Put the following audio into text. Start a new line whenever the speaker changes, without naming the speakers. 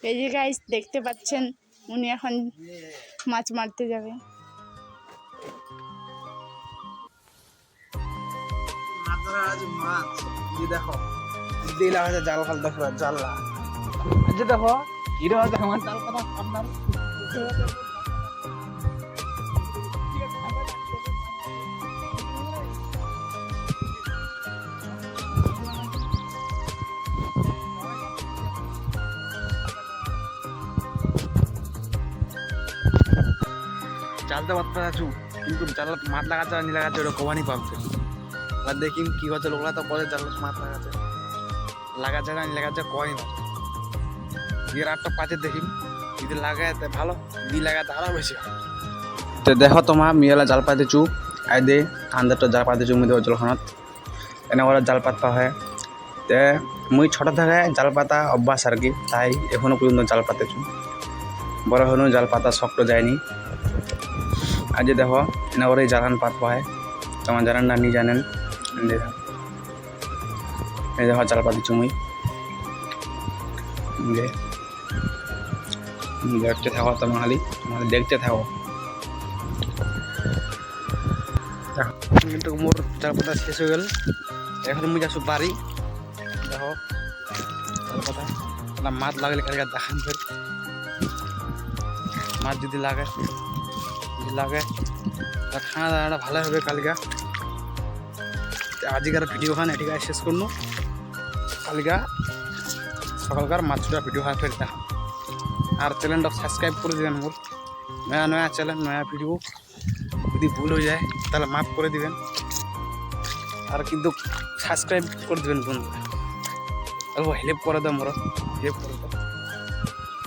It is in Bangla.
এই যে গাইস দেখতে পাচ্ছেন উনি এখন মাছ মারতে যাবে।
মাছ দেখো দিলা হচ্ছে জাল খাল দেখো জাল দেখো হিরো আছে আমার জাল কথা আপনার জালতে পারতে আছু কিন্তু জাল মাছ লাগাচ্ছে নি লাগাচ্ছে ওটা কমানি পাচ্ছে আর দেখি কি করছে লোকরা তো পরে জাল মাছ লাগাচ্ছে না নি লাগাচ্ছে কয় না এর একটা পাঁচে দেখি যদি লাগায় ভালো দি লাগাতে আরো বেশি তো দেখো তোমার মিয়ালা জাল পাতে চু আই দে ঠান্ডাটা জাল পাতে চু মধ্যে জলখানত এনে ওরা জাল পাতা হয় তে মুই ছোট থেকে জাল পাতা অভ্যাস আর কি তাই এখনো পর্যন্ত জাল পাতেছু বড় হনো জাল পাতা শক্ত যায়নি আজ দেখো এনে ওরা জালান পাত পায় তোমার জানান না নি জানেন এই দেখো জাল পাতেছু মুই দেখতে থাকো তোমার দেখতে থাকো কিন্তু মোর জাল পাতা শেষ হয়ে গেল এখন মুই যাচ্ছি বাড়ি দেখো জাল পাতা মাছ লাগলে খালি দেখান ফের মাছ যদি লাগে খানা দানাটা ভালো হবে কালকে আজকের ভিডিও খান এটিকে শেষ করলো কালকে সকালকার মাছটা ভিডিও হয় ফের দেখা আর চ্যানেলটা সাবস্ক্রাইব করে দেবেন মোর নয়া চ্যানেল নয়া ভিডিও যদি ভুল হয়ে যায় তাহলে মাফ করে দিবেন আর কিন্তু সাবস্ক্রাইব করে দেবেন বন্ধুরা হেল্প করে দাও মোর হেল্প করে দাও